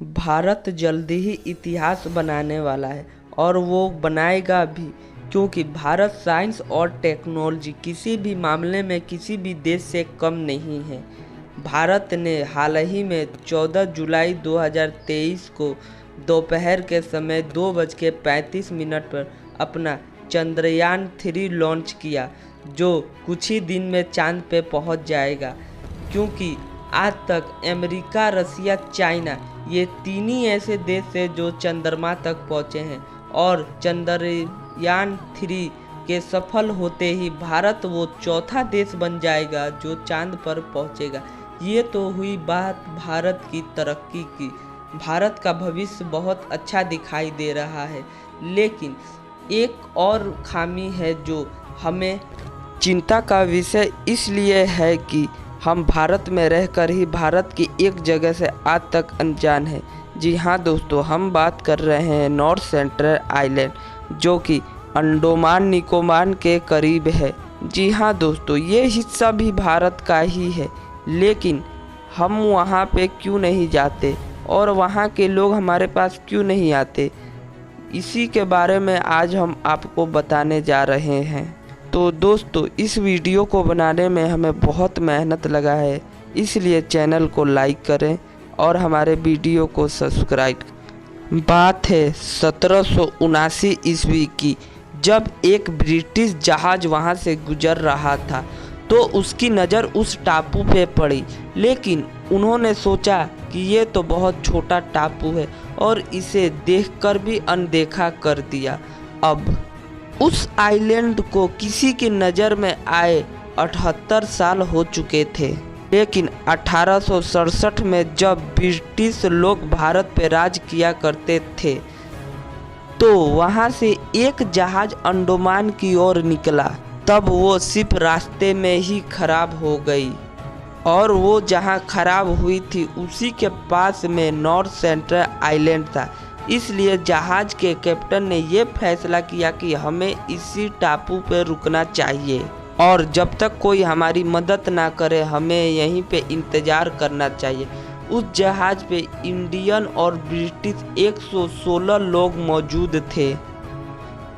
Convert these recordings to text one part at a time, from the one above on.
भारत जल्दी ही इतिहास बनाने वाला है और वो बनाएगा भी, क्योंकि भारत साइंस और टेक्नोलॉजी किसी भी मामले में किसी भी देश से कम नहीं है। भारत ने हाल ही में 14 जुलाई 2023 को दोपहर के समय 2:35 पर अपना चंद्रयान 3 लॉन्च किया, जो कुछ ही दिन में चांद पे पहुंच जाएगा। क्योंकि आज तक अमेरिका, रसिया, चाइना ये तीन ही ऐसे देश हैं जो चंद्रमा तक पहुँचे हैं, और चंद्रयान 3 के सफल होते ही भारत वो चौथा देश बन जाएगा जो चांद पर पहुँचेगा। ये तो हुई बात भारत की तरक्की की। भारत का भविष्य बहुत अच्छा दिखाई दे रहा है, लेकिन एक और खामी है जो हमें चिंता का विषय इसलिए है कि हम भारत में रहकर ही भारत की एक जगह से आज तक अनजान है। जी हाँ दोस्तों, हम बात कर रहे हैं नॉर्थ सेंट्रल आइलैंड, जो कि अंडमान निकोबार के करीब है। जी हाँ दोस्तों, ये हिस्सा भी भारत का ही है, लेकिन हम वहाँ पे क्यों नहीं जाते और वहाँ के लोग हमारे पास क्यों नहीं आते, इसी के बारे में आज हम आपको बताने जा रहे हैं। तो दोस्तों, इस वीडियो को बनाने में हमें बहुत मेहनत लगा है, इसलिए चैनल को लाइक करें और हमारे वीडियो को सब्सक्राइब। बात है 1779 ईस्वी की, जब एक ब्रिटिश जहाज़ वहां से गुजर रहा था तो उसकी नज़र उस टापू पे पड़ी, लेकिन उन्होंने सोचा कि ये तो बहुत छोटा टापू है और इसे देखकर भी अनदेखा कर दिया। अब उस आइलैंड को किसी की नज़र में आए 78 साल हो चुके थे, लेकिन 1867 में जब ब्रिटिश लोग भारत पे राज किया करते थे तो वहाँ से एक जहाज अंडमान की ओर निकला। तब वो सिर्फ रास्ते में ही खराब हो गई, और वो जहाँ खराब हुई थी उसी के पास में नॉर्थ सेंट्रल आइलैंड था। इसलिए जहाज़ के कैप्टन ने ये फैसला किया कि हमें इसी टापू पे रुकना चाहिए और जब तक कोई हमारी मदद ना करे हमें यहीं पे इंतज़ार करना चाहिए। उस जहाज़ पे इंडियन और ब्रिटिश 116 लोग मौजूद थे।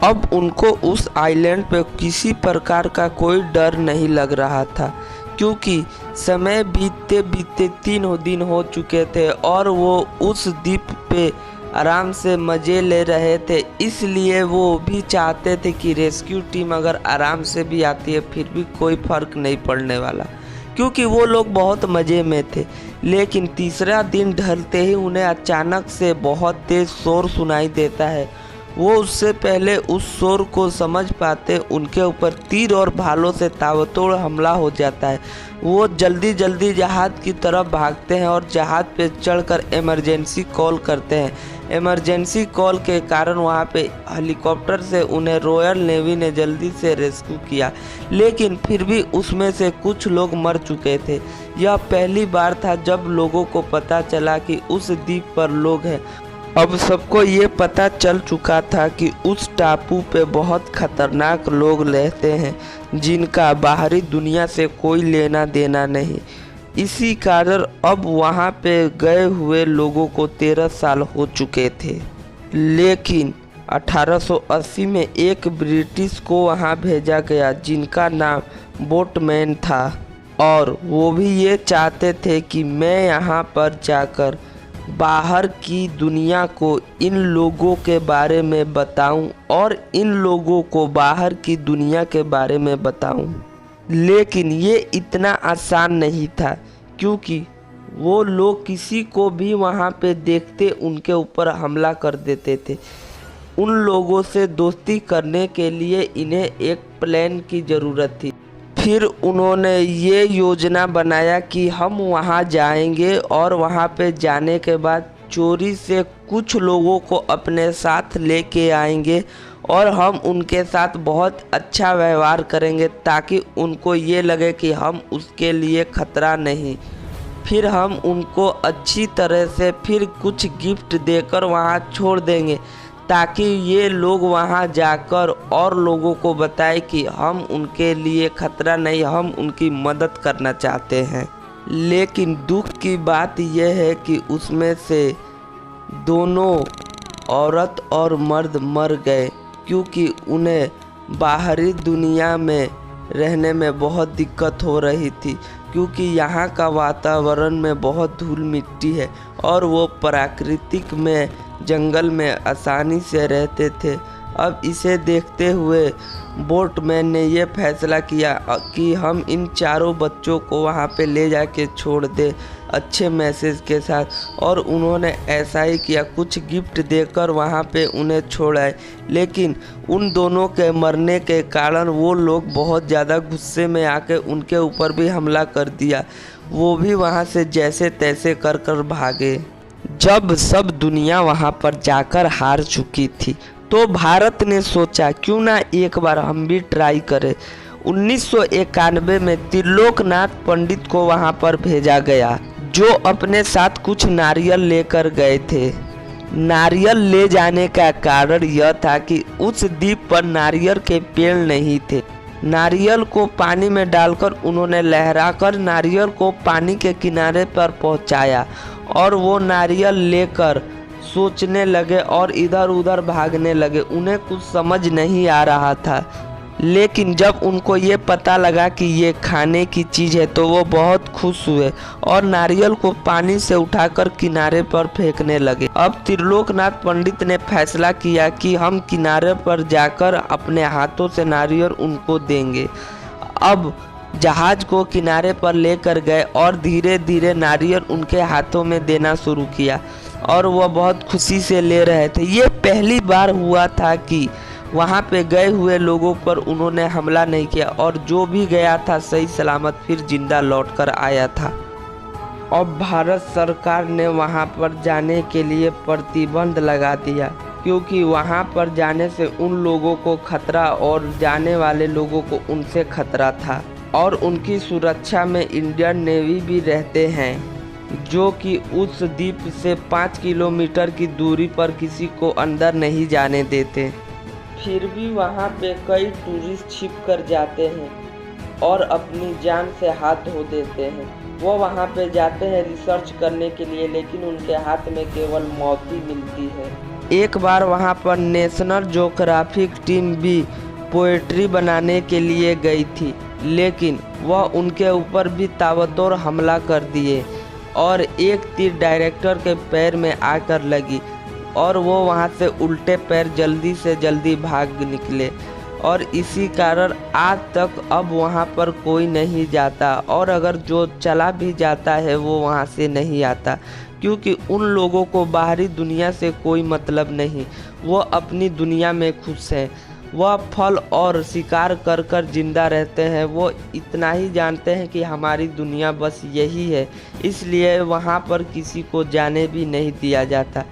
अब उनको उस आइलैंड पे किसी प्रकार का कोई डर नहीं लग रहा था, क्योंकि समय बीतते बीतते 3 दिन हो चुके थे और वो उस द्वीप पे आराम से मज़े ले रहे थे। इसलिए वो भी चाहते थे कि रेस्क्यू टीम अगर आराम से भी आती है फिर भी कोई फ़र्क नहीं पड़ने वाला, क्योंकि वो लोग बहुत मज़े में थे। लेकिन तीसरा दिन ढलते ही उन्हें अचानक से बहुत तेज़ शोर सुनाई देता है। वो उससे पहले उस शोर को समझ पाते उनके ऊपर तीर और भालों से ताबड़तोड़ हमला हो जाता है। वो जल्दी जल्दी जहाज़ की तरफ भागते हैं और जहाज़ पे चढ़कर इमरजेंसी कॉल करते हैं। इमरजेंसी कॉल के कारण वहाँ पे हेलीकॉप्टर से उन्हें रॉयल नेवी ने जल्दी से रेस्क्यू किया, लेकिन फिर भी उसमें से कुछ लोग मर चुके थे। यह पहली बार था जब लोगों को पता चला कि उस द्वीप पर लोग हैं। अब सबको ये पता चल चुका था कि उस टापू पे बहुत खतरनाक लोग रहते हैं जिनका बाहरी दुनिया से कोई लेना देना नहीं। इसी कारण अब वहाँ पे गए हुए लोगों को 13 साल हो चुके थे, लेकिन 1880 में एक ब्रिटिश को वहाँ भेजा गया जिनका नाम बोटमैन था, और वो भी ये चाहते थे कि मैं यहाँ पर जाकर बाहर की दुनिया को इन लोगों के बारे में बताऊं और इन लोगों को बाहर की दुनिया के बारे में बताऊं। लेकिन ये इतना आसान नहीं था, क्योंकि वो लोग किसी को भी वहाँ पे देखते उनके ऊपर हमला कर देते थे। उन लोगों से दोस्ती करने के लिए इन्हें एक प्लान की ज़रूरत थी। फिर उन्होंने ये योजना बनाया कि हम वहाँ जाएंगे और वहाँ पे जाने के बाद चोरी से कुछ लोगों को अपने साथ लेके आएंगे और हम उनके साथ बहुत अच्छा व्यवहार करेंगे ताकि उनको ये लगे कि हम उसके लिए खतरा नहीं। फिर हम उनको अच्छी तरह से फिर कुछ गिफ्ट देकर वहाँ छोड़ देंगे ताकि ये लोग वहाँ जाकर और लोगों को बताएं कि हम उनके लिए खतरा नहीं, हम उनकी मदद करना चाहते हैं। लेकिन दुख की बात यह है कि उसमें से दोनों औरत और मर्द मर गए क्योंकि उन्हें बाहरी दुनिया में रहने में बहुत दिक्कत हो रही थी, क्योंकि यहाँ का वातावरण में बहुत धूल मिट्टी है और वो प्राकृतिक में जंगल में आसानी से रहते थे। अब इसे देखते हुए बोटमैन ने ये फैसला किया कि हम इन चारों बच्चों को वहाँ पे ले जाके छोड़ दें अच्छे मैसेज के साथ, और उन्होंने ऐसा ही किया। कुछ गिफ्ट देकर वहाँ पे उन्हें छोड़ाए, लेकिन उन दोनों के मरने के कारण वो लोग बहुत ज़्यादा गुस्से में आके उनके ऊपर भी हमला कर दिया। वो भी वहाँ से जैसे तैसे कर भागे। जब सब दुनिया वहाँ पर जाकर हार चुकी थी तो भारत ने सोचा क्यों ना एक बार हम भी ट्राई करें। 1991 में त्रिलोकनाथ पंडित को वहाँ पर भेजा गया, जो अपने साथ कुछ नारियल लेकर गए थे। नारियल ले जाने का कारण यह था कि उस द्वीप पर नारियल के पेड़ नहीं थे। नारियल को पानी में डालकर उन्होंने लहराकर नारियल को पानी के किनारे पर पहुंचाया, और वो नारियल लेकर सोचने लगे और इधर उधर भागने लगे। उन्हें कुछ समझ नहीं आ रहा था, लेकिन जब उनको ये पता लगा कि ये खाने की चीज़ है तो वो बहुत खुश हुए और नारियल को पानी से उठाकर किनारे पर फेंकने लगे। अब त्रिलोकनाथ पंडित ने फैसला किया कि हम किनारे पर जाकर अपने हाथों से नारियल उनको देंगे। अब जहाज को किनारे पर लेकर गए और धीरे धीरे नारियल उनके हाथों में देना शुरू किया, और वह बहुत खुशी से ले रहे थे। ये पहली बार हुआ था कि वहाँ पे गए हुए लोगों पर उन्होंने हमला नहीं किया, और जो भी गया था सही सलामत फिर जिंदा लौटकर आया था। अब भारत सरकार ने वहाँ पर जाने के लिए प्रतिबंध लगा दिया, क्योंकि वहाँ पर जाने से उन लोगों को खतरा और जाने वाले लोगों को उनसे खतरा था। और उनकी सुरक्षा में इंडियन नेवी भी रहते हैं, जो कि उस द्वीप से 5 किलोमीटर की दूरी पर किसी को अंदर नहीं जाने देते। फिर भी वहाँ पे कई टूरिस्ट छिप कर जाते हैं और अपनी जान से हाथ धो देते हैं। वो वहाँ पे जाते हैं रिसर्च करने के लिए, लेकिन उनके हाथ में केवल मौत ही मिलती है। एक बार वहाँ पर नेशनल ज्योग्राफिक टीम भी पोएट्री बनाने के लिए गई थी, लेकिन वह उनके ऊपर भी ताबड़तोड़ हमला कर दिए और एक तीर डायरेक्टर के पैर में आकर लगी, और वो वहाँ से उल्टे पैर जल्दी से जल्दी भाग निकले। और इसी कारण आज तक अब वहाँ पर कोई नहीं जाता, और अगर जो चला भी जाता है वो वहाँ से नहीं आता, क्योंकि उन लोगों को बाहरी दुनिया से कोई मतलब नहीं। वो अपनी दुनिया में खुश हैं। वह फल और शिकार कर कर जिंदा रहते हैं। वो इतना ही जानते हैं कि हमारी दुनिया बस यही है, इसलिए वहाँ पर किसी को जाने भी नहीं दिया जाता।